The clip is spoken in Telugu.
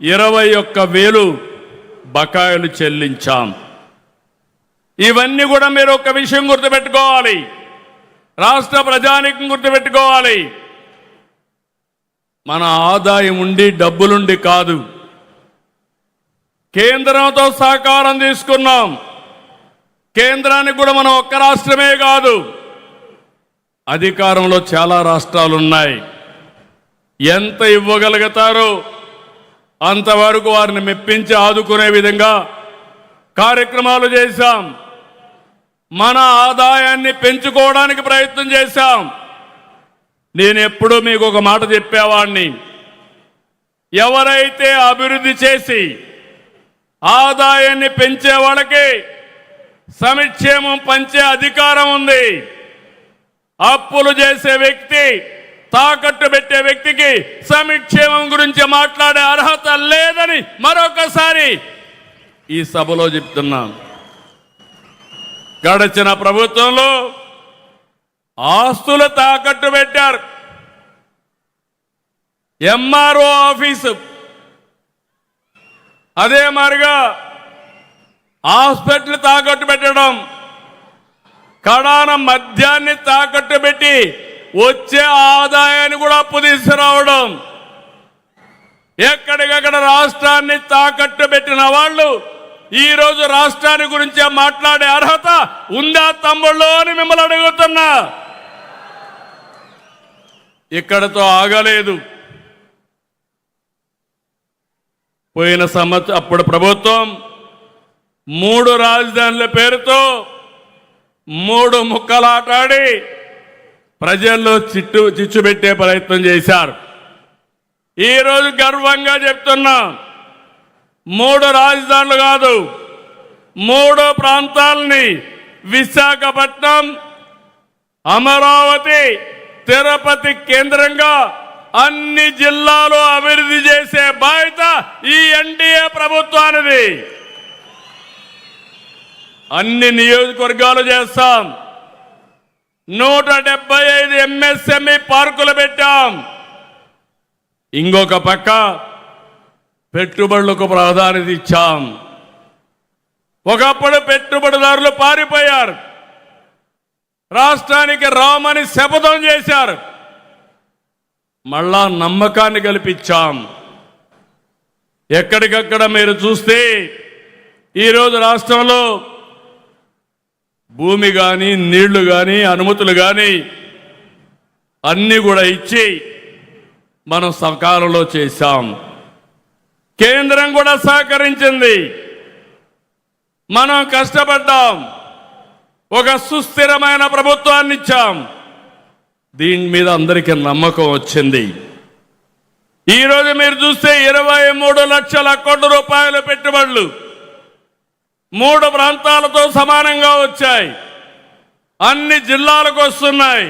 21,000 బకాయిలు చెల్లించాం. ఇవన్నీ కూడా మీరు ఒక విషయం గుర్తుపెట్టుకోవాలి, రాష్ట్ర ప్రజానీకం గుర్తుపెట్టుకోవాలి. మన ఆదాయం ఉండి డబ్బులుండి కాదు, కేంద్రంతో సహకారం తీసుకున్నాం. కేంద్రానికి కూడా మనం ఒక్క రాష్ట్రమే కాదు, అధికారంలో చాలా రాష్ట్రాలు ఉన్నాయి. ఎంత ఇవ్వగలుగుతారో అంతవరకు వారిని మెప్పించి ఆదుకునే విధంగా కార్యక్రమాలు చేశాం. మన ఆదాయాన్ని పెంచుకోవడానికి ప్రయత్నం చేశాం. నేను ఎప్పుడూ మీకు ఒక మాట చెప్పేవాడిని, ఎవరైతే అభివృద్ధి చేసి ఆదాయాన్ని పెంచే వాళ్ళకి సంక్షేమం పంచే అధికారం ఉంది. అప్పులు చేసే వ్యక్తి, తాకట్టు పెట్టే వ్యక్తికి సంక్షేమం గురించి మాట్లాడే అర్హత లేదని మరొకసారి ఈ సభలో చెప్తున్నాను. గడిచిన ప్రభుత్వంలో ఆస్తులు తాకట్టు పెట్టారు. ఎంఆర్ఓ ఆఫీసు, అదే మాదిరిగా హాస్పిటల్ తాకట్టు పెట్టడం, కడాన మద్యాన్ని తాకట్టు పెట్టి వచ్చే ఆదాయాన్ని కూడా అప్పు తీసుకురావడం, ఎక్కడికక్కడ రాష్ట్రాన్ని తాకట్టు పెట్టిన వాళ్ళు ఈరోజు రాష్ట్రాన్ని గురించి మాట్లాడే అర్హత ఉందా తమ్ముళ్ళు అని మిమ్మల్ని అడుగుతున్నా. ఇక్కడతో ఆగలేదు. పోయిన సంవత్సరం అప్పుడు ప్రభుత్వం 3 రాజధానుల పేరుతో 3 ముక్కలాటాడి ప్రజల్లో చిచ్చు పెట్టే ప్రయత్నం చేశారు. ఈరోజు గర్వంగా చెప్తున్నా, 3 రాజధానులు కాదు, 3 ప్రాంతాలని విశాఖపట్నం, అమరావతి, తిరుపతి కేంద్రంగా అన్ని జిల్లాలు అభివృద్ధి చేసే బాధ్యత ఈ ఎన్డీఏ ప్రభుత్వానిది. అన్ని నియోజకవర్గాలు చేస్తాం. 175 ఎంఎస్ఎంఈ పార్కులు పెట్టాం. ఇంకొక పక్క పెట్టుబడులకు ప్రాధాన్యత ఇచ్చాం. ఒకప్పుడు పెట్టుబడిదారులు పారిపోయారు, రాష్ట్రానికి రామని శపథం చేశారు. మళ్ళా నమ్మకాన్ని కల్పించాం. ఎక్కడికక్కడ మీరు చూస్తే ఈరోజు రాష్ట్రంలో భూమి కానీ, నీళ్లు కానీ, అనుమతులు కానీ అన్నీ కూడా ఇచ్చి మనం సకాలంలో చేశాం. కేంద్రం కూడా సహకరించింది. మనం కష్టపడ్డాం, ఒక సుస్థిరమైన ప్రభుత్వాన్ని ఇచ్చాం. దీని మీద అందరికీ నమ్మకం వచ్చింది. ఈరోజు మీరు చూస్తే 23 లక్షల కోట్ల రూపాయల పెట్టుబడులు 3 ప్రాంతాలతో సమానంగా వచ్చాయి. అన్ని జిల్లాలకు వస్తున్నాయి.